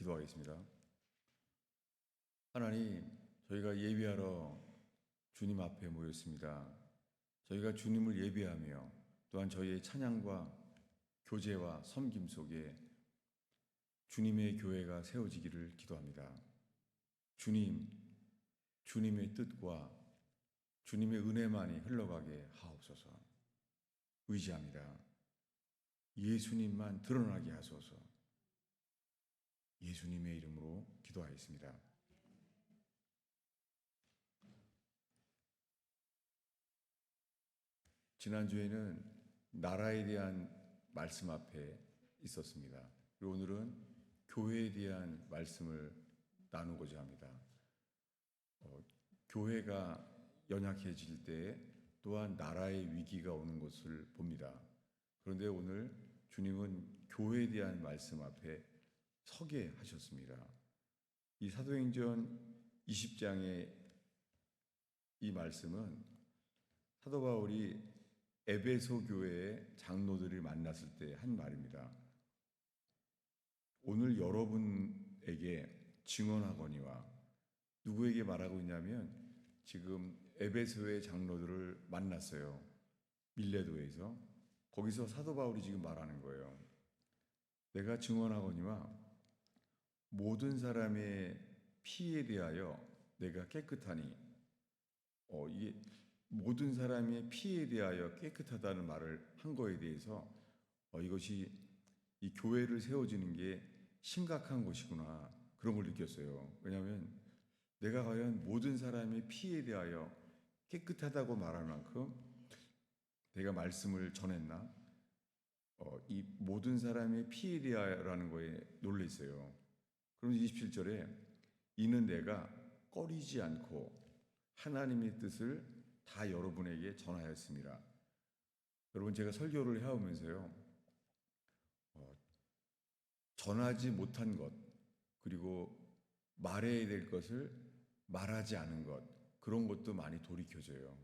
기도하겠습니다. 하나님, 저희가 예배하러 주님 앞에 모였습니다. 저희가 주님을 예배하며 또한 저희의 찬양과 교제와 섬김 속에 주님의 교회가 세워지기를 기도합니다. 주님의 뜻과 주님의 은혜만이 흘러가게 하옵소서. 의지합니다. 예수님만 드러나게 하소서. 예수님의 이름으로 기도하였습니다. 지난주에는 나라에 대한 말씀 앞에 있었습니다. 그리고 오늘은 교회에 대한 말씀을 나누고자 합니다. 교회가 연약해질 때 또한 나라의 위기가 오는 것을 봅니다. 그런데 오늘 주님은 교회에 대한 말씀 앞에 서게 하셨습니다. 이 사도행전 20장의 이 말씀은 사도 바울이 에베소 교회의 장로들을 만났을 때 한 말입니다. 오늘 여러분에게 증언하거니와, 누구에게 말하고 있냐면 지금 에베소의 장로들을 만났어요. 밀레도에서. 거기서 사도 바울이 지금 말하는 거예요. 내가 증언하거니와 모든 사람의 피에 대하여 내가 깨끗하니, 이게 모든 사람의 피에 대하여 깨끗하다는 말을 한 거에 대해서 이것이 이 교회를 세워지는 게 심각한 것이구나, 그런 걸 느꼈어요. 왜냐하면 내가 과연 모든 사람의 피에 대하여 깨끗하다고 말할 만큼 내가 말씀을 전했나? 이 모든 사람의 피에 대하여라는 거에 놀랐어요. 그럼 27절에 이는 내가 꺼리지 않고 하나님의 뜻을 다 여러분에게 전하였습니다. 여러분, 제가 설교를 해오면서요, 전하지 못한 것, 그리고 말해야 될 것을 말하지 않은 것, 그런 것도 많이 돌이켜져요.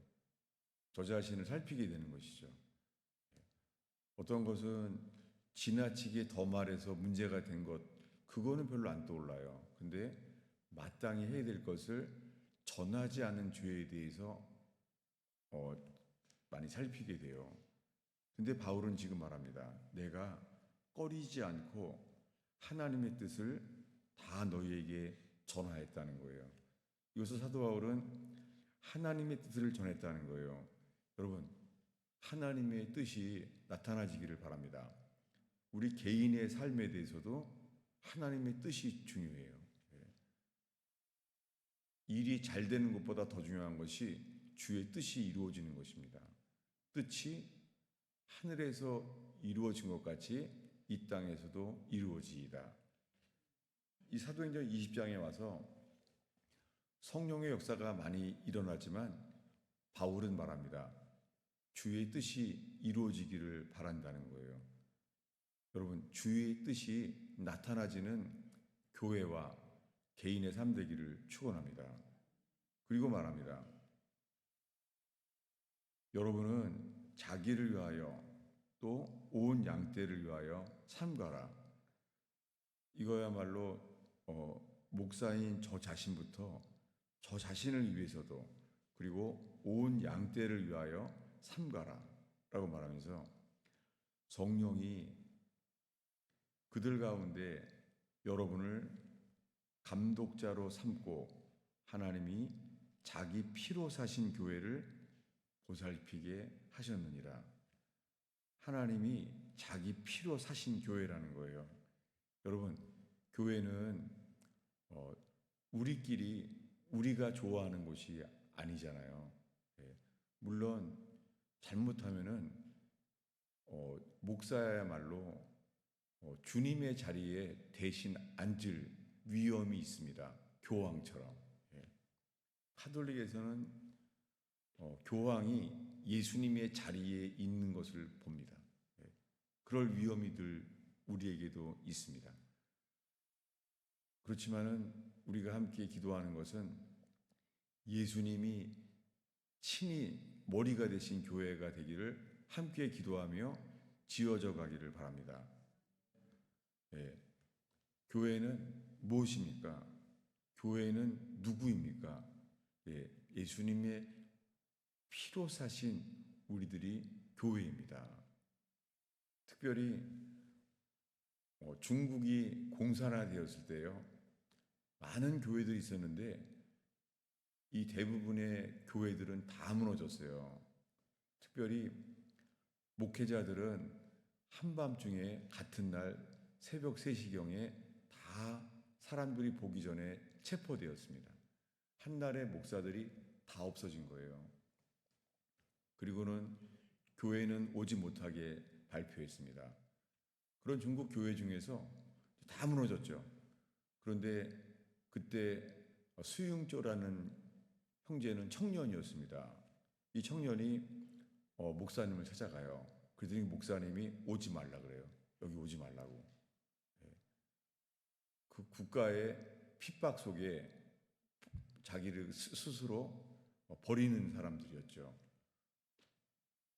저 자신을 살피게 되는 것이죠. 어떤 것은 지나치게 더 말해서 문제가 된 것, 그거는 별로 안 떠올라요. 근데 마땅히 해야 될 것을 전하지 않은 죄에 대해서 많이 살피게 돼요. 근데 바울은 지금 말합니다. 내가 꺼리지 않고 하나님의 뜻을 다 너희에게 전하였다는 거예요. 여기서 사도 바울은 하나님의 뜻을 전했다는 거예요. 여러분, 하나님의 뜻이 나타나지기를 바랍니다. 우리 개인의 삶에 대해서도 하나님의 뜻이 중요해요. 일이 잘 되는 것보다 더 중요한 것이 주의 뜻이 이루어지는 것입니다. 뜻이 하늘에서 이루어진 것 같이 이 땅에서도 이루어지이다. 이 사도행전 20장에 와서 성령의 역사가 많이 일어나지만 바울은 말합니다. 주의 뜻이 이루어지기를 바란다는 거예요. 여러분, 주의 뜻이 나타나지는 교회와 개인의 삶 되기를 축원합니다. 그리고 말합니다. 여러분은 자기를 위하여 또 온 양떼를 위하여 삼가라. 이거야말로 목사인 저 자신부터 저 자신을 위해서도, 그리고 온 양떼를 위하여 삼가라 라고 말하면서 성령이 그들 가운데 여러분을 감독자로 삼고 하나님이 자기 피로 사신 교회를 보살피게 하셨느니라. 하나님이 자기 피로 사신 교회라는 거예요. 여러분, 교회는 우리가 좋아하는 곳이 아니잖아요. 물론 잘못하면은 목사야말로 주님의 자리에 대신 앉을 위험이 있습니다. 교황처럼. 카톨릭에서는 교황이 예수님의 자리에 있는 것을 봅니다. 그럴 위험이 늘 우리에게도 있습니다. 그렇지만은 우리가 함께 기도하는 것은 예수님이 친히 머리가 되신 교회가 되기를 함께 기도하며 지어져 가기를 바랍니다. 교회는 무엇입니까? 교회는 누구입니까? 예, 예수님의 피로 사신 우리들이 교회입니다. 특별히 중국이 공산화되었을 때요, 많은 교회들이 있었는데 이 대부분의 교회들은 다 무너졌어요. 특별히 목회자들은 한밤중에 같은 날 새벽 3시경에 다 사람들이 보기 전에 체포되었습니다. 한날에 목사들이 다 없어진 거예요. 그리고는 교회는 오지 못하게 발표했습니다. 그런 중국 교회 중에서 다 무너졌죠. 그런데 그때 수융조라는 형제는 청년이었습니다. 이 청년이 목사님을 찾아가요. 그랬더니 목사님이 오지 말라 그래요. 여기 오지 말라고. 그 국가의 핍박 속에 자기를 스스로 버리는 사람들이었죠.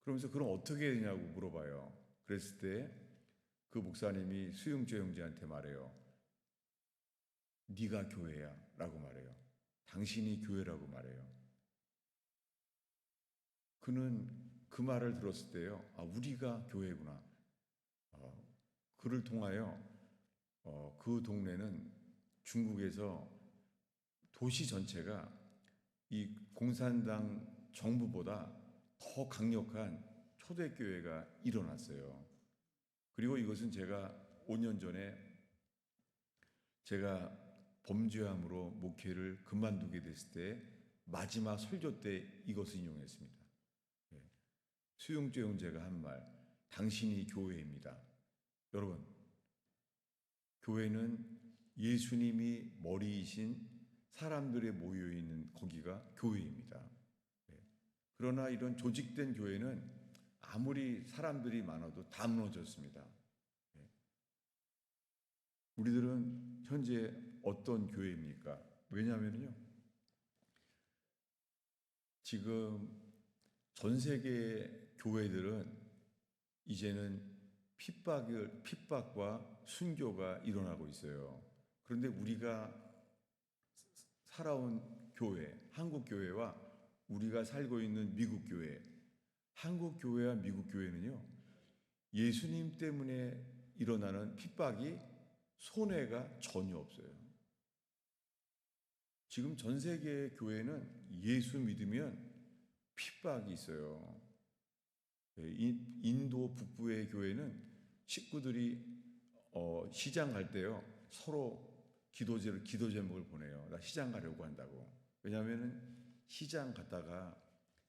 그러면서 그럼 어떻게 해야 되냐고 물어봐요. 그랬을 때 그 목사님이 수용조 형제한테 말해요. 네가 교회야 라고 말해요. 당신이 교회라고 말해요. 그는 그 말을 들었을 때요, 우리가 교회구나. 그를 통하여 그 동네는 중국에서 도시 전체가 이 공산당 정부보다 더 강력한 초대교회가 일어났어요. 그리고 이것은 제가 5년 전에 제가 범죄함으로 목회를 그만두게 됐을 때 마지막 설교 때 이것을 인용했습니다. 수용조 형제가 한 말, 당신이 교회입니다. 여러분, 교회는 예수님이 머리이신 사람들의 모여있는 거기가 교회입니다. 그러나 이런 조직된 교회는 아무리 사람들이 많아도 다 무너졌습니다. 우리들은 현재 어떤 교회입니까? 왜냐하면요, 지금 전 세계 교회들은 이제는 핍박과 순교가 일어나고 있어요. 그런데 우리가 살아온 교회, 한국 교회와 우리가 살고 있는 미국 교회, 한국 교회와 미국 교회는요, 예수님 때문에 일어나는 핍박이 손해가 전혀 없어요. 지금 전 세계의 교회는 예수 믿으면 핍박이 있어요. 인도 북부의 교회는 식구들이 시장 갈 때요, 서로 기도 제목을 보내요. 나 시장 가려고 한다고. 왜냐하면 시장 갔다가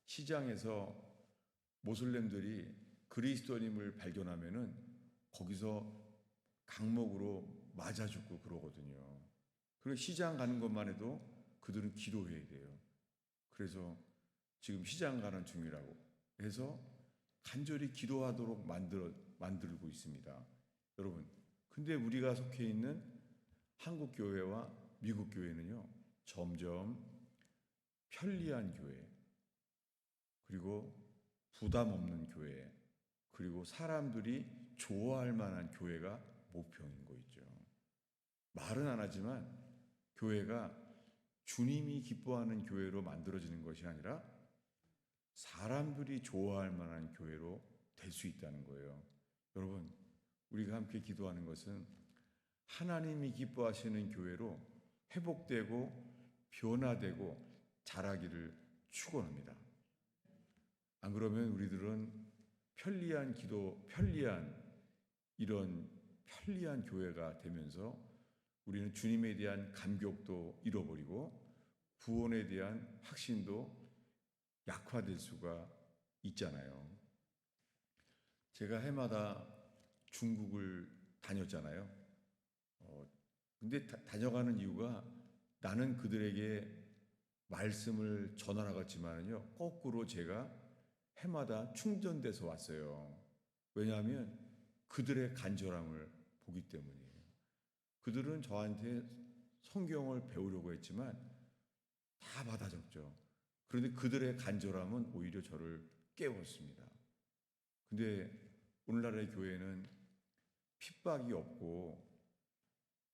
시장에서 모슬렘들이 그리스도님을 발견하면은 거기서 강목으로 맞아 죽고 그러거든요. 그리고 시장 가는 것만 해도 그들은 기도해야 돼요. 그래서 지금 시장 가는 중이라고 해서 간절히 기도하도록 만들고 있습니다. 여러분, 근데 우리가 속해 있는 한국 교회와 미국 교회는요, 점점 편리한 교회, 그리고 부담 없는 교회, 그리고 사람들이 좋아할 만한 교회가 모평인 거 있죠. 말은 안 하지만 교회가 주님이 기뻐하는 교회로 만들어지는 것이 아니라 사람들이 좋아할 만한 교회로 될 수 있다는 거예요. 여러분, 우리가 함께 기도하는 것은 하나님이 기뻐하시는 교회로 회복되고 변화되고 자라기를 축원합니다. 안 그러면 우리들은 편리한 기도, 이런 편리한 교회가 되면서 우리는 주님에 대한 감격도 잃어버리고 구원에 대한 확신도 약화될 수가 있잖아요. 제가 해마다 중국을 다녔잖아요. 근데 다녀가는 이유가 나는 그들에게 말씀을 전하러갔지만요, 거꾸로 제가 해마다 충전돼서 왔어요. 왜냐하면 그들의 간절함을 보기 때문이에요. 그들은 저한테 성경을 배우려고 했지만 다 받아 적죠. 그런데 그들의 간절함은 오히려 저를 깨웠습니다. 근데 오늘날의 교회는 핍박이 없고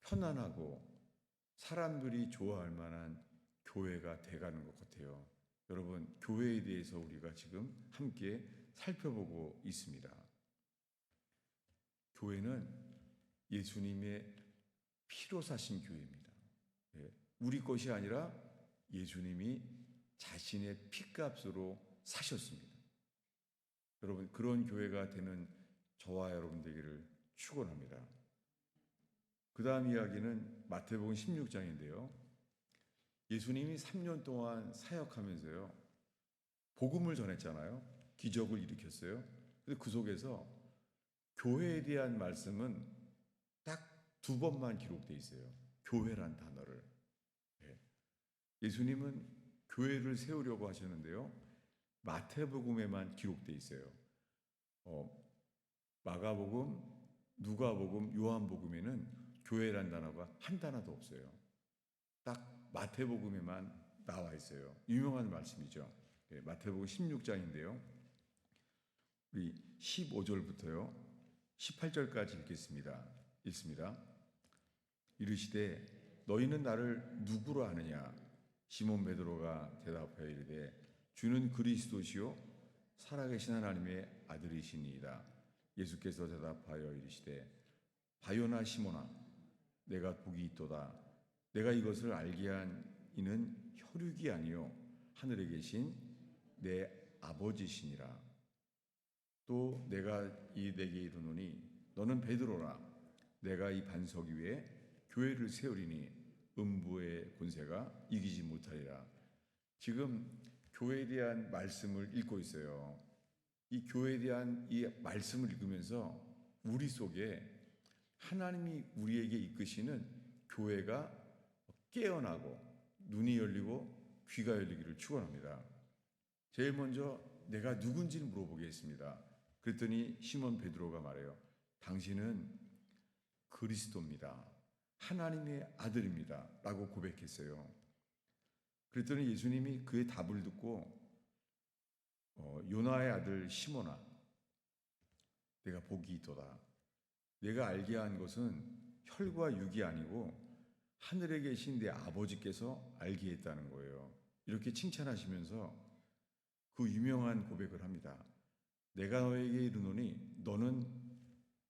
편안하고 사람들이 좋아할 만한 교회가 돼가는 것 같아요. 여러분, 교회에 대해서 우리가 지금 함께 살펴보고 있습니다. 교회는 예수님의 피로 사신 교회입니다. 우리 것이 아니라 예수님이 자신의 피값으로 사셨습니다. 여러분, 그런 교회가 되는 저와 여러분 되기를 축원합니다. 그 다음 이야기는 마태복음 16장인데요. 예수님이 3년 동안 사역하면서요, 복음을 전했잖아요. 기적을 일으켰어요. 근데 그 속에서 교회에 대한 말씀은 딱 2번만 기록되어 있어요. 교회란 단어를. 예수님은 교회를 세우려고 하셨는데요. 마태복음에만 기록되어 있어요. 마가복음, 누가복음, 요한복음에는 교회란 단어가 한 단어도 없어요. 딱 마태복음에만 나와 있어요. 유명한 말씀이죠. 마태복음 16장인데요. 우리 15절부터요. 18절까지 읽습니다. 이르시되 너희는 나를 누구로 아느냐? 시몬 베드로가 대답하여 이르되 주는 그리스도시요 살아계신 하나님의 아들이시니이다. 예수께서 대답하여 이르시되 바요나 시몬아 내가 복이 있도다. 내가 이것을 알게 한 이는 혈육이 아니요 하늘에 계신 내 아버지시니라. 또 내가 내게 이르노니 너는 베드로라. 내가 이 반석 위에 교회를 세우리니 음부의 권세가 이기지 못하리라. 지금 교회에 대한 말씀을 읽고 있어요. 이 교회에 대한 이 말씀을 읽으면서 우리 속에 하나님이 우리에게 이끄시는 교회가 깨어나고 눈이 열리고 귀가 열리기를 축원합니다. 제일 먼저 내가 누군지를 물어보겠습니다. 그랬더니 시몬 베드로가 말해요. 당신은 그리스도입니다. 하나님의 아들입니다. 라고 고백했어요. 그랬더니 예수님이 그의 답을 듣고 요나의 아들 시몬아 내가 복이 있도다. 내가 알게 한 것은 혈과 육이 아니고 하늘에 계신 내 아버지께서 알게 했다는 거예요. 이렇게 칭찬하시면서 그 유명한 고백을 합니다. 내가 너에게 이르노니 너는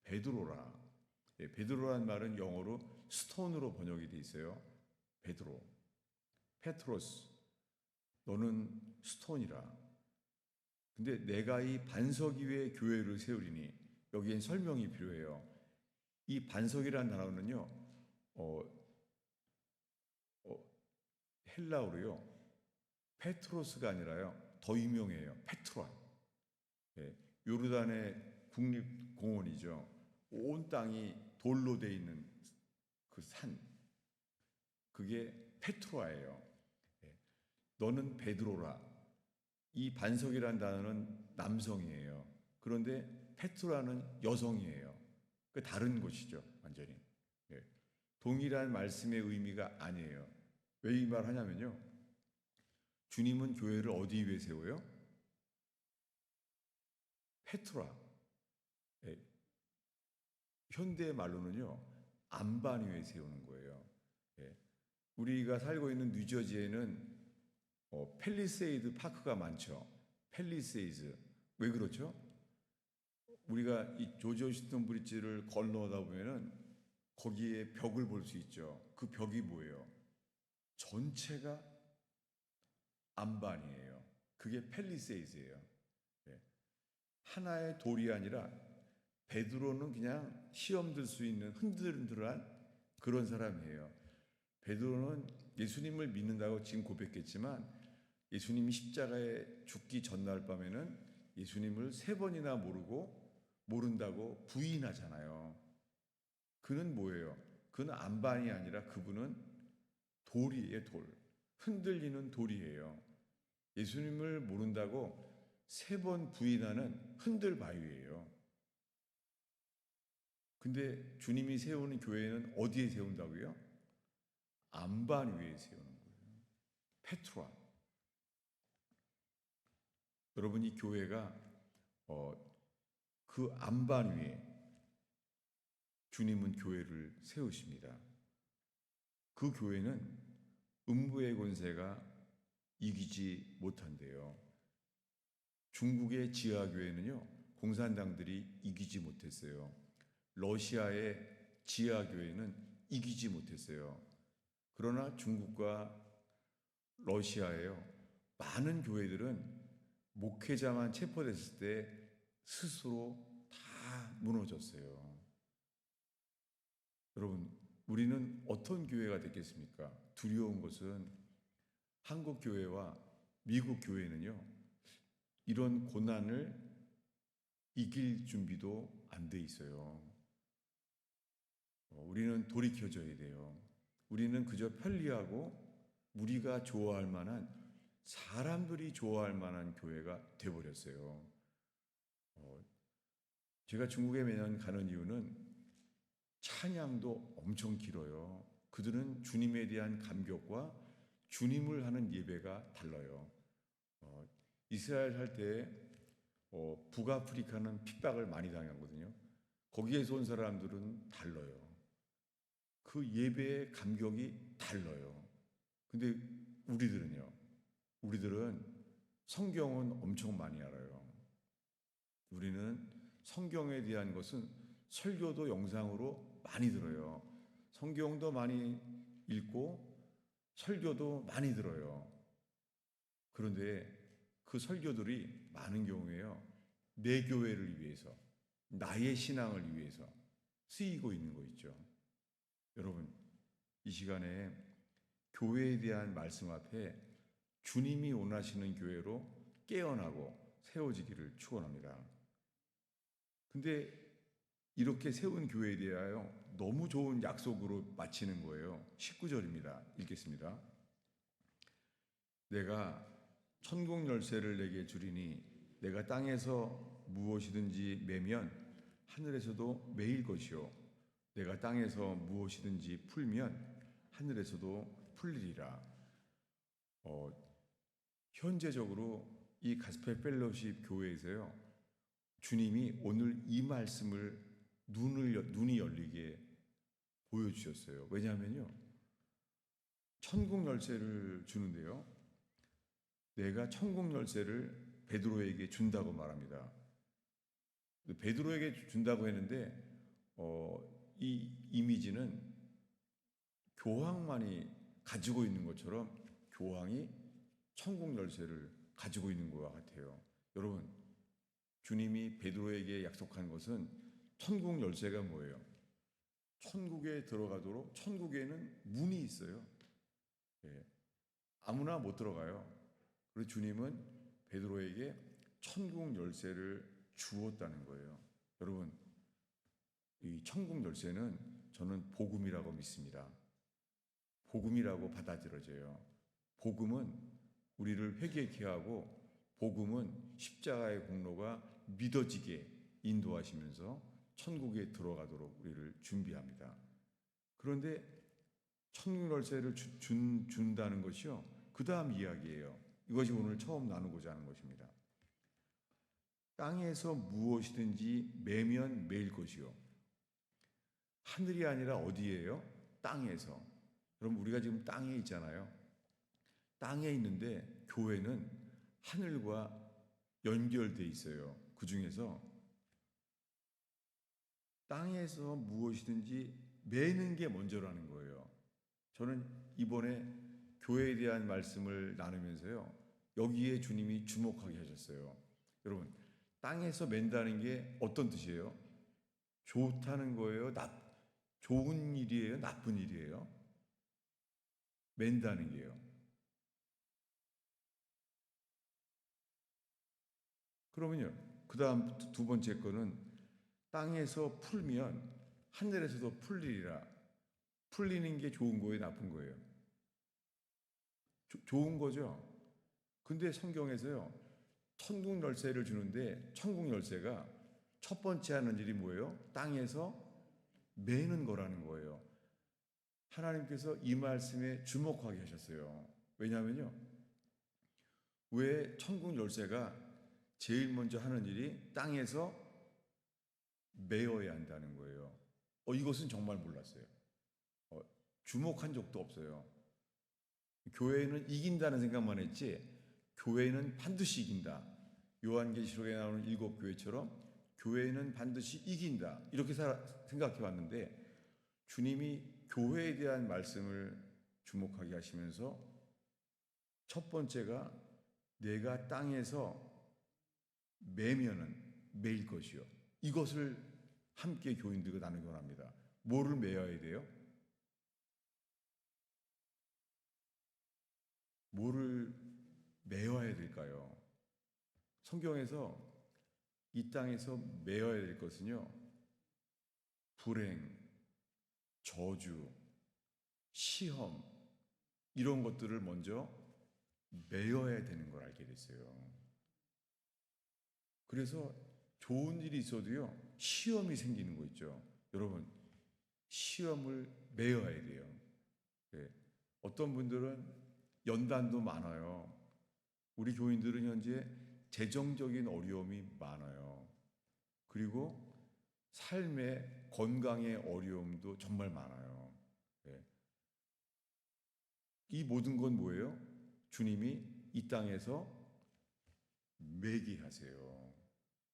베드로라. 베드로란 말은 영어로 스톤으로 번역이 돼 있어요. 베드로, 페트로스, 너는 스톤이라. 근데 내가 이 반석 위에 교회를 세우리니 여기엔 설명이 필요해요. 이 반석이라는 단어는요, 헬라어로요, 페트로스가 아니라요, 더 유명해요. 페트라. 요르단의 국립공원이죠. 온 땅이 돌로 돼 있는 그 산, 그게 페트라예요. 너는 베드로라. 이 반석이라는 단어는 남성이에요. 그런데 페트라는 여성이에요. 그 다른 것이죠, 완전히. 동일한 말씀의 의미가 아니에요. 왜 이 말 하냐면요. 주님은 교회를 어디 위에 세워요? 페트라. 현대 말로는요, 안반 위에 세우는 거예요. 우리가 살고 있는 뉴저지에는 팰리세이드 파크가 많죠. 팰리세이드. 왜 그렇죠? 우리가 이 조지 워싱턴 브리지를 건너다 보면은 거기에 벽을 볼 수 있죠. 그 벽이 뭐예요? 전체가 안반이에요. 그게 팰리세이드예요. 하나의 돌이 아니라 베드로는 그냥 시험 들 수 있는 흔들흔들한 그런 사람이에요. 베드로는 예수님을 믿는다고 지금 고백했지만 예수님이 십자가에 죽기 전날 밤에는 예수님을 3번이나 모른다고 부인하잖아요. 그는 뭐예요? 그는 안반이 아니라 그분은 돌이에요, 돌. 흔들리는 돌이에요. 예수님을 모른다고 3번 부인하는 흔들바위예요. 근데 주님이 세우는 교회는 어디에 세운다고요? 안반 위에 세우는 거예요. 페트라. 여러분, 이 교회가 그 안반 위에 주님은 교회를 세우십니다. 그 교회는 음부의 권세가 이기지 못한대요. 중국의 지하교회는요, 공산당들이 이기지 못했어요. 러시아의 지하교회는 이기지 못했어요. 그러나 중국과 러시아에요, 많은 교회들은 목회자만 체포됐을 때 스스로 다 무너졌어요. 여러분, 우리는 어떤 교회가 됐겠습니까? 두려운 것은 한국 교회와 미국 교회는요, 이런 고난을 이길 준비도 안 돼 있어요. 우리는 돌이켜져야 돼요. 우리는 그저 편리하고 우리가 좋아할 만한, 사람들이 좋아할 만한 교회가 돼버렸어요. 제가 중국에 매년 가는 이유는 찬양도 엄청 길어요. 그들은 주님에 대한 감격과 주님을 하는 예배가 달라요. 이스라엘 살 때 북아프리카는 핍박을 많이 당하거든요. 거기에서 온 사람들은 달라요. 그 예배의 감격이 달라요. 근데 우리들은 성경은 엄청 많이 알아요. 우리는 성경에 대한 것은 설교도 영상으로 많이 들어요. 성경도 많이 읽고 설교도 많이 들어요. 그런데 그 설교들이 많은 경우에요, 내 교회를 위해서, 나의 신앙을 위해서 쓰이고 있는 거 있죠. 여러분, 이 시간에 교회에 대한 말씀 앞에 주님이 원하시는 교회로 깨어나고 세워지기를 축원합니다. 근데 이렇게 세운 교회에 대하여 너무 좋은 약속으로 마치는 거예요. 19절입니다. 읽겠습니다. 내가 천국 열쇠를 내게 주리니 내가 땅에서 무엇이든지 매면 하늘에서도 매일 것이요 내가 땅에서 무엇이든지 풀면 하늘에서도 풀리리라. 현재적으로 이 가스펠 펠로십 교회에서요, 주님이 오늘 이 말씀을 눈이 열리게 보여주셨어요. 왜냐하면요, 천국 열쇠를 주는데요, 내가 천국 열쇠를 베드로에게 준다고 말합니다. 베드로에게 준다고 했는데 이 이미지는 교황만이 가지고 있는 것처럼 교황이 천국 열쇠를 가지고 있는 것 같아요. 여러분, 주님이 베드로에게 약속한 것은 천국 열쇠가 뭐예요? 천국에 들어가도록, 천국에는 문이 있어요. 예, 아무나 못 들어가요. 그래서 주님은 베드로에게 천국 열쇠를 주었다는 거예요. 여러분, 이 천국 열쇠는 저는 복음이라고 믿습니다. 복음이라고 받아들여져요. 복음은 우리를 회개케 하고, 복음은 십자가의 공로가 믿어지게 인도하시면서 천국에 들어가도록 우리를 준비합니다. 그런데 천국 열쇠를 준다는 것이요, 그 다음 이야기예요. 이것이 오늘 처음 나누고자 하는 것입니다. 땅에서 무엇이든지 매면 매일 것이요. 하늘이 아니라 어디예요? 땅에서. 그럼 우리가 지금 땅에 있잖아요. 땅에 있는데 교회는 하늘과 연결돼 있어요. 그 중에서 땅에서 무엇이든지 매는 게 먼저라는 거예요. 저는 이번에 교회에 대한 말씀을 나누면서요, 여기에 주님이 주목하게 하셨어요. 여러분, 땅에서 맨다는 게 어떤 뜻이에요? 좋다는 거예요? 좋은 일이에요? 나쁜 일이에요? 맨다는 게요. 그러면요, 그 다음 두 번째 거는 땅에서 풀면 하늘에서도 풀리리라. 풀리는 게 좋은 거예요? 나쁜 거예요? 좋은 거죠. 근데 성경에서요, 천국 열쇠를 주는데 천국 열쇠가 첫 번째 하는 일이 뭐예요? 땅에서 매는 거라는 거예요. 하나님께서 이 말씀에 주목하게 하셨어요. 왜냐하면요, 왜 천국 열쇠가 제일 먼저 하는 일이 땅에서 매어야 한다는 거예요. 이것은 정말 몰랐어요. 주목한 적도 없어요. 교회는 이긴다는 생각만 했지 교회는 반드시 이긴다. 요한계시록에 나오는 7교회처럼 교회는 반드시 이긴다. 이렇게 생각해 왔는데 주님이 교회에 대한 말씀을 주목하게 하시면서 첫 번째가 내가 땅에서 매면은 매일 것이요. 이것을 함께 교인들과 나누기 원합니다. 뭐를 매어야 돼요? 뭐를 메어야 될까요? 성경에서 이 땅에서 메어야 될 것은요, 불행, 저주, 시험, 이런 것들을 먼저 메어야 되는 걸 알게 됐어요. 그래서 좋은 일이 있어도요, 시험이 생기는 거 있죠. 여러분, 시험을 메어야 돼요. 네. 어떤 분들은 연단도 많아요. 우리 교인들은 현재 재정적인 어려움이 많아요. 그리고 삶의 건강의 어려움도 정말 많아요. 네. 이 모든 건 뭐예요? 주님이 이 땅에서 매게 하세요.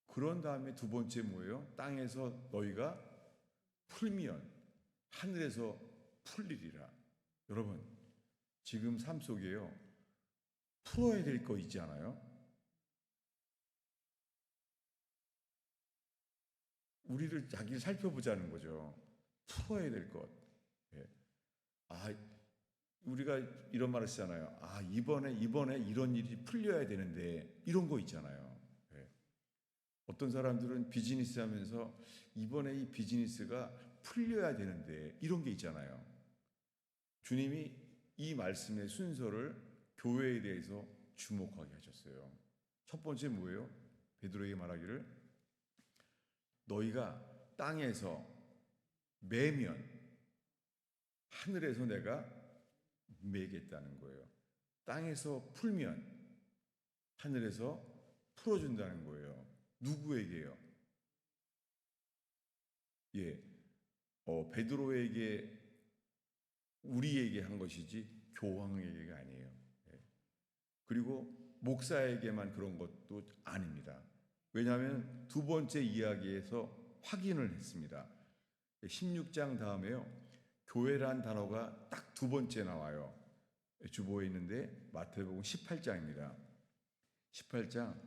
그런 다음에 두 번째 뭐예요? 땅에서 너희가 풀면 하늘에서 풀리리라. 여러분, 지금 삶 속에요, 풀어야 될 거 있지 않아요? 우리를 자기를 살펴보자는 거죠. 풀어야 될 것. 예. 우리가 이런 말을 쓰잖아요. 이번에 이런 일이 풀려야 되는데 이런 거 있잖아요. 예. 어떤 사람들은 비즈니스 하면서 이번에 이 비즈니스가 풀려야 되는데 이런 게 있잖아요. 주님이 이 말씀의 순서를 교회에 대해서 주목하게 하셨어요. 첫 번째 뭐예요? 베드로에게 말하기를 너희가 땅에서 매면 하늘에서 내가 매겠다는 거예요. 땅에서 풀면 하늘에서 풀어준다는 거예요. 누구에게요? 베드로에게, 우리에게 한 것이지 교황에게가 아니에요. 그리고 목사에게만 그런 것도 아닙니다. 왜냐하면 두 번째 이야기에서 확인을 했습니다. 16장 다음에요, 교회란 단어가 딱 두 번째 나와요. 주보에 있는데 마태복음 18장입니다. 18장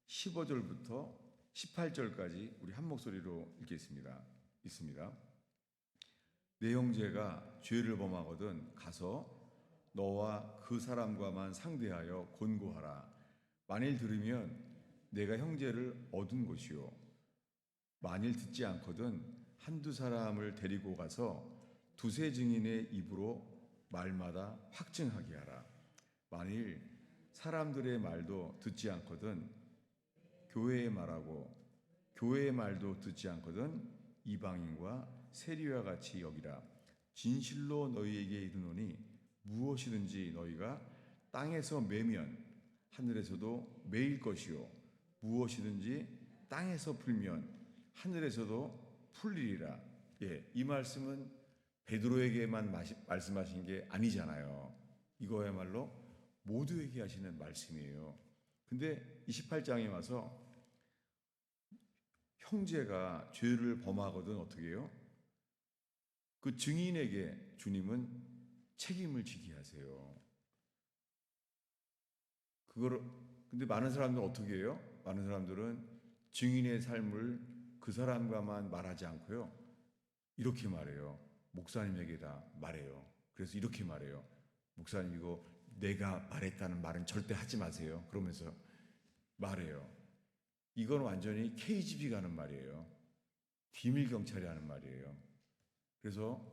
15절부터 18절까지 우리 한 목소리로 읽겠습니다. 있습니다. 내 형제가 죄를 범하거든 가서 너와 그 사람과만 상대하여 권고하라. 만일 들으면 내가 형제를 얻은 것이요, 만일 듣지 않거든 한두 사람을 데리고 가서 두세 증인의 입으로 말마다 확증하게 하라. 만일 사람들의 말도 듣지 않거든 교회의 말하고 교회의 말도 듣지 않거든 이방인과 세리와 같이 여기라. 진실로 너희에게 이르노니 무엇이든지 너희가 땅에서 매면 하늘에서도 매일 것이요, 무엇이든지 땅에서 풀면 하늘에서도 풀리리라. 이 말씀은 베드로에게만 말씀하신 게 아니잖아요. 이거야말로 모두에게 하시는 말씀이에요. 근데 28장에 와서 형제가 죄를 범하거든 어떻게 해요? 그 증인에게 주님은 책임을 지게 하세요. 근데 많은 사람들은 어떻게 해요? 많은 사람들은 증인의 삶을 그 사람과만 말하지 않고요, 이렇게 말해요. 목사님에게다 말해요. 그래서 이렇게 말해요. 목사님, 이거 내가 말했다는 말은 절대 하지 마세요. 그러면서 말해요. 이건 완전히 KGB 가는 말이에요. 비밀 경찰이 하는 말이에요. 그래서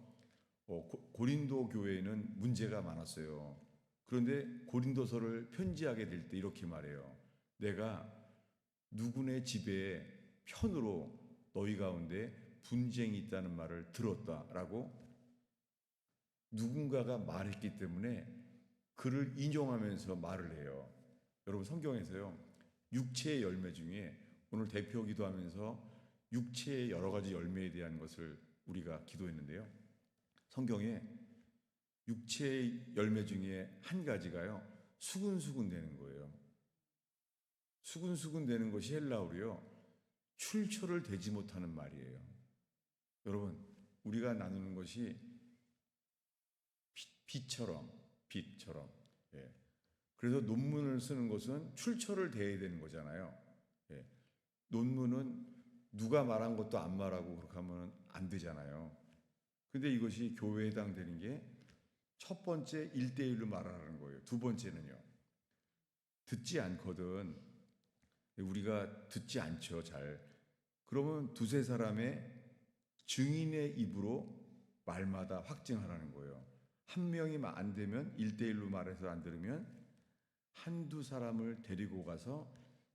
고린도 교회에는 문제가 많았어요. 그런데 고린도서를 편지하게 될 때 이렇게 말해요. 내가 누구네 집에 편으로 너희 가운데 분쟁이 있다는 말을 들었다라고 누군가가 말했기 때문에 그를 인용하면서 말을 해요. 여러분, 성경에서요, 육체의 열매 중에 오늘 대표 기도하면서 육체의 여러 가지 열매에 대한 것을 우리가 기도했는데요, 성경에 육체의 열매 중에 한 가지가요, 수근수근 되는 거예요. 수근수근 되는 것이 헬라어로요, 출처를 대지 못하는 말이에요. 여러분, 우리가 나누는 것이 빛처럼. 예. 그래서 논문을 쓰는 것은 출처를 대야 되는 거잖아요. 예. 논문은 누가 말한 것도 안 말하고 그렇게 하면 안 되잖아요. 근데 이것이 교회에 해당되는 게 첫 번째 1대1로 말하라는 거예요. 두 번째는요, 듣지 않거든. 우리가 듣지 않죠, 잘. 그러면 두세 사람의 증인의 입으로 말마다 확증하라는 거예요. 한 명이 안 되면 1대1로 말해서 안 들으면 한두 사람을 데리고 가서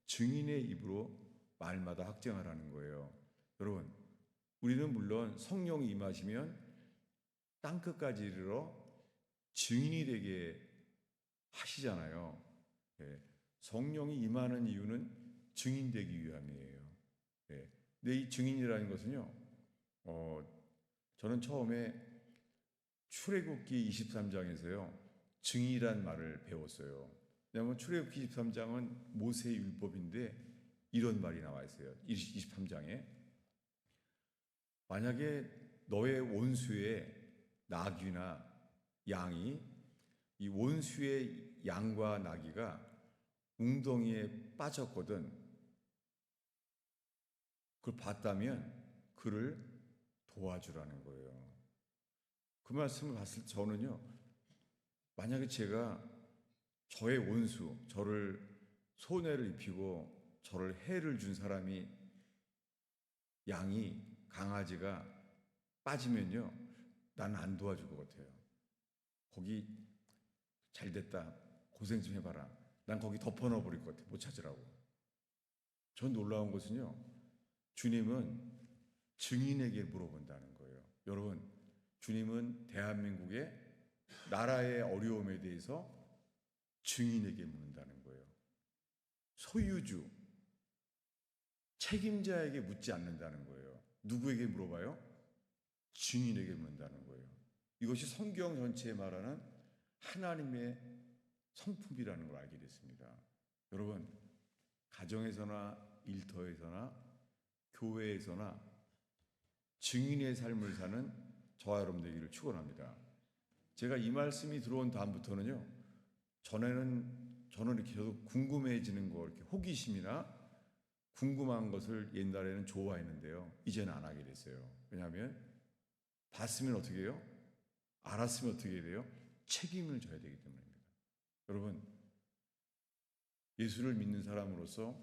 증인의 입으로 말마다 확증하라는 거예요. 여러분, 우리는 물론 성령이 임하시면 땅끝까지 이르러 증인이 되게 하시잖아요. 예. 성령이 임하는 이유는 증인 되기 위함이에요. 예. 근데 이 증인이라는 것은요, 저는 처음에 출애굽기 23장에서요, 증인이란 말을 배웠어요. 왜냐하면 출애굽기 23장은 모세의 율법인데 이런 말이 나와 있어요. 23장에 만약에 너의 원수의 나귀나 양이, 이 원수의 양과 나귀가 웅덩이에 빠졌거든, 그걸 봤다면 그를 도와주라는 거예요. 그 말씀을 봤을 때 저는요, 만약에 제가 저의 원수, 저를 손해를 입히고 저를 해를 준 사람이, 양이, 강아지가 빠지면요, 나는 안 도와줄 것 같아요. 거기 잘 됐다, 고생 좀 해봐라, 난 거기 덮어넣어 버릴 것 같아요. 못 찾으라고. 전 놀라운 것은요, 주님은 증인에게 물어본다는 거예요. 여러분, 주님은 대한민국의 나라의 어려움에 대해서 증인에게 묻는다는 거예요. 소유주, 책임자에게 묻지 않는다는 거예요. 누구에게 물어봐요? 증인에게 묻는다는 거예요. 이것이 성경 전체에 말하는 하나님의 성품이라는 걸 알게 됐습니다. 여러분, 가정에서나 일터에서나 교회에서나 증인의 삶을 사는 저와 여러분 되기를 축원합니다. 제가 이 말씀이 들어온 다음부터는요, 저는 이렇게 저도 궁금해지는 거, 이렇게 호기심이나 궁금한 것을 옛날에는 좋아했는데요, 이제는 안 하게 됐어요. 왜냐하면 봤으면 어떻게 해요? 알았으면 어떻게 돼요? 책임을 져야 되기 때문입니다. 여러분, 예수를 믿는 사람으로서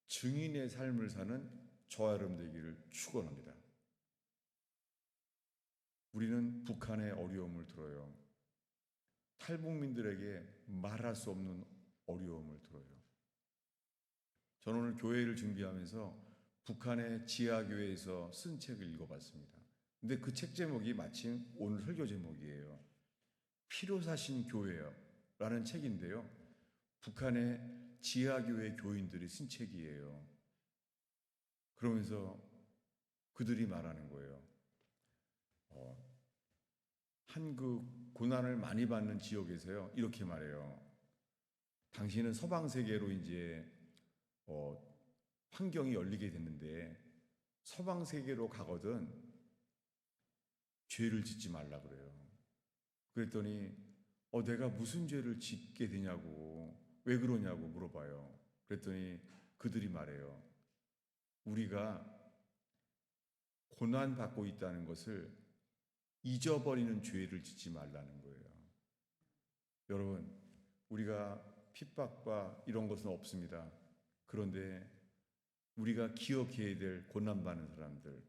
증인의 삶을 사는 저와 여러분 되기를 축원합니다. 우리는 북한의 어려움을 들어요. 탈북민들에게 말할 수 없는 어려움을 들어요. 저는 오늘 교회를 준비하면서 북한의 지하교회에서 쓴 책을 읽어봤습니다. 근데 그 책 제목이 마침 오늘 설교 제목이에요. 필요사신 교회라는 책인데요, 북한의 지하교회 교인들이 쓴 책이에요. 그러면서 그들이 말하는 거예요. 한 고난을 많이 받는 지역에서요, 이렇게 말해요. 당신은 서방 세계로 이제 환경이 열리게 됐는데 서방 세계로 가거든 죄를 짓지 말라 그래요. 그랬더니 내가 무슨 죄를 짓게 되냐고, 왜 그러냐고 물어봐요. 그랬더니 그들이 말해요. 우리가 고난 받고 있다는 것을 잊어버리는 죄를 짓지 말라는 거예요. 여러분, 우리가 핍박과 이런 것은 없습니다. 그런데 우리가 기억해야 될 고난받는 사람들,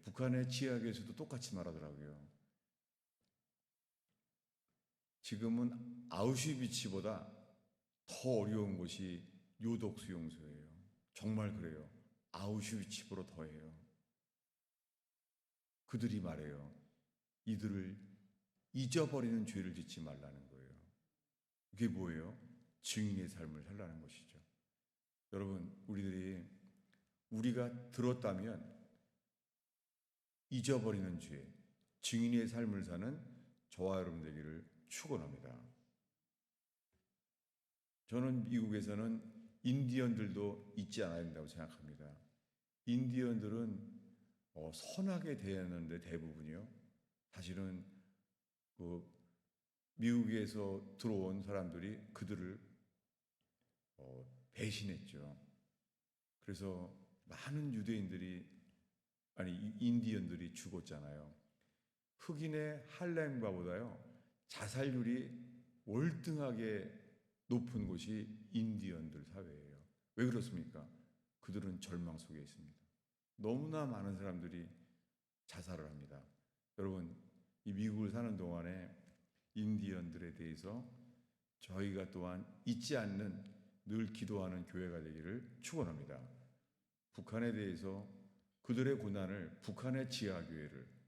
북한의 지하교에서도 똑같이 말하더라고요. 지금은 아우슈비츠보다 더 어려운 것이 요독 수용소예요. 정말 그래요. 아우슈비츠보다 더해요. 그들이 말해요. 이들을 잊어버리는 죄를 짓지 말라는 거예요. 그게 뭐예요? 증인의 삶을 살라는 것이죠. 여러분, 우리가 들었다면 잊어버리는 죄, 증인의 삶을 사는 저와 여러분 되기를 축원합니다. 저는 미국에서는 인디언들도 잊지 않아야 된다고 생각합니다. 인디언들은 선하게 대했는데 대부분이요. 사실은 그 미국에서 들어온 사람들이 그들을 배신했죠. 그래서 많은 유대인들이 인디언들이 죽었잖아요. 흑인의 할렘과보다요 자살률이 월등하게 높은 곳이 인디언들 사회예요. 왜 그렇습니까? 그들은 절망 속에 있습니다. 너무나 많은 사람들이 자살을 합니다. 여러분, 이 미국을 사는 동안에 인디언들에 대해서 저희가 또한 잊지 않는 늘 기도하는 교회가 되기를 축원합니다. 북한에 대해서 그들의 고난을, 북한의 지하교회를,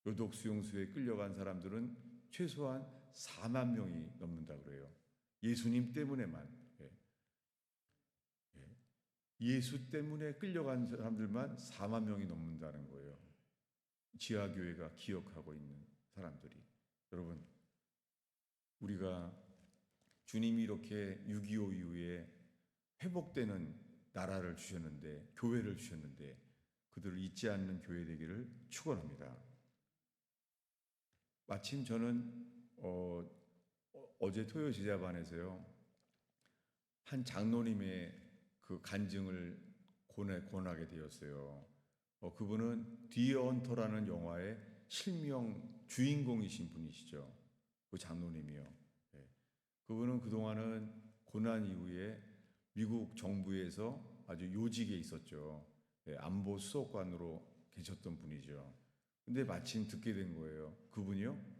요독 수용소에 끌려간 사람들은 최소한 4만 명이 넘는다 그래요. 예수님 때문에만. 예수 때문에 끌려간 사람들만 4만 명이 넘는다는 거예요. 지하교회가 기억하고 있는 사람들이. 여러분, 우리가 주님이 이렇게 6.25 이후에 회복되는 나라를 주셨는데, 교회를 주셨는데 그들을 잊지 않는 교회 되기를 축원합니다. 마침 저는 어제 토요 제자반에서요 한 장로님의 그 간증을 권하게 되었어요. 그분은 디어 헌터라는 영화의 실명 주인공이신 분이시죠. 그 장로님이요. 네. 그분은 그동안은 고난 이후에 미국 정부에서 아주 요직에 있었죠. 네, 안보 수석관으로 계셨던 분이죠. 근데 마침 듣게 된 거예요. 그분이요.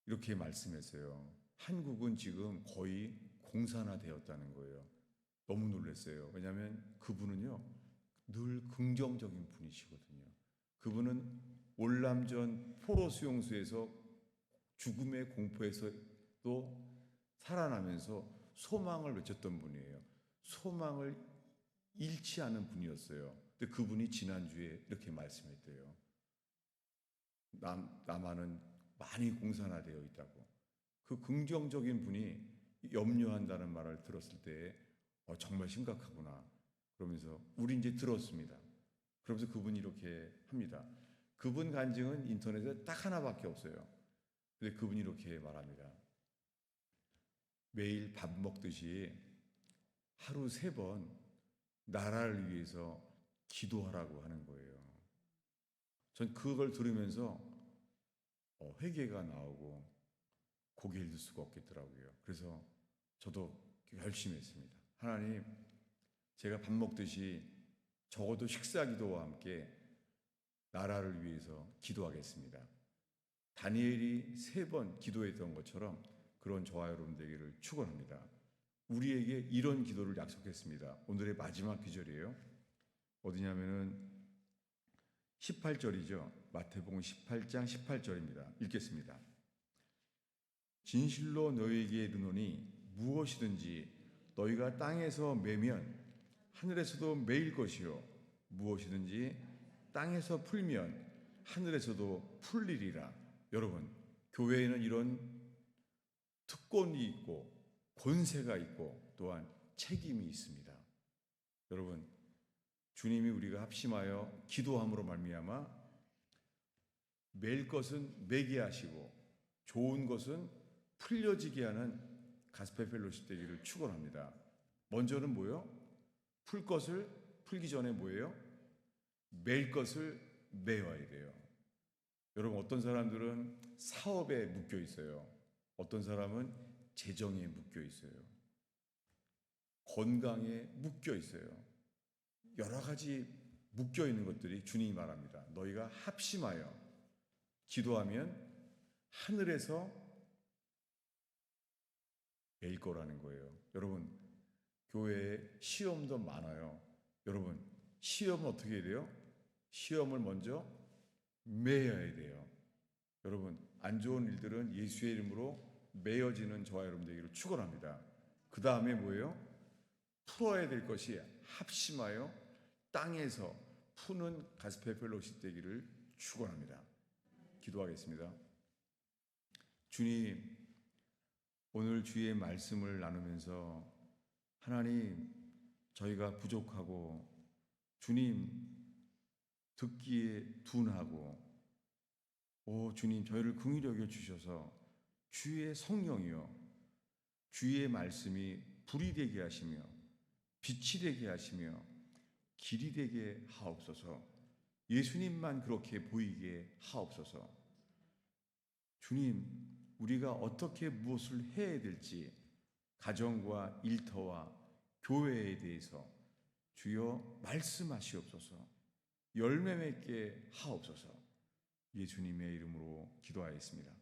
이렇게 말씀했어요. 한국은 지금 거의 공산화되었다는 거예요. 너무 놀랐어요. 왜냐하면 그분은요 늘 긍정적인 분이시거든요. 그분은 월남전 포로 수용소에서 죽음의 공포에서도 살아나면서 소망을 외쳤던 분이에요. 소망을 잃지 않은 분이었어요. 근데 그분이 지난주에 이렇게 말씀했대요. 남한은 많이 공산화되어 있다고. 그 긍정적인 분이 염려한다는 말을 들었을 때 정말 심각하구나. 그러면서 우리 이제 들었습니다. 그러면서 그분이 이렇게 합니다. 그분 간증은 인터넷에 딱 하나밖에 없어요. 근데 그분이 이렇게 말합니다. 매일 밥 먹듯이 하루 3번 나라를 위해서 기도하라고 하는 거예요. 전 그걸 들으면서 회개가 나오고 고개를 들 수가 없겠더라고요. 그래서 저도 열심히 했습니다. 하나님, 제가 밥 먹듯이 적어도 식사 기도와 함께 나라를 위해서 기도하겠습니다. 다니엘이 3번 기도했던 것처럼 그런 저와 여러분 되기를 축원합니다. 우리에게 이런 기도를 약속했습니다. 오늘의 마지막 기절이에요. 어디냐면은 18절이죠. 마태복음 18장 18절입니다. 읽겠습니다. 진실로 너희에게 이르노니 무엇이든지 너희가 땅에서 매면 하늘에서도 매일 것이요 무엇이든지 땅에서 풀면 하늘에서도 풀리리라. 여러분, 교회에는 이런 특권이 있고 권세가 있고 또한 책임이 있습니다. 여러분, 주님이 우리가 합심하여 기도함으로 말미암아 맬 것은 매게 하시고 좋은 것은 풀려지게 하는 가스펠 펠로십 되기를 축원합니다. 먼저는 뭐예요? 풀 것을 풀기 전에 뭐예요? 맬 것을 매어야 돼요. 여러분, 어떤 사람들은 사업에 묶여 있어요. 어떤 사람은 재정에 묶여 있어요. 건강에 묶여 있어요. 여러 가지 묶여 있는 것들이 주님이 말합니다. 너희가 합심하여 기도하면 하늘에서 맬 거라는 거예요. 여러분, 교회에 시험도 많아요. 여러분, 시험은 어떻게 해야 돼요? 시험을 먼저 매어야 돼요. 여러분, 안 좋은 일들은 예수의 이름으로 매어지는 저와 여러분 되기를 축원합니다. 그 다음에 뭐예요? 풀어야 될 것이 합심하여 땅에서 푸는 가스펠 펠로십 되기를 축원합니다. 기도하겠습니다. 주님, 오늘 주의 말씀을 나누면서 하나님, 저희가 부족하고 주님 듣기에 둔하고 주님 저희를 긍휼히 여겨 주셔서 주의 성령이여 주의 말씀이 불이 되게 하시며 빛이 되게 하시며 길이 되게 하옵소서. 예수님만 그렇게 보이게 하옵소서. 주님, 우리가 어떻게 무엇을 해야 될지 가정과 일터와 교회에 대해서 주여 말씀하시옵소서. 열매 맺게 하옵소서. 예수님의 이름으로 기도하였습니다.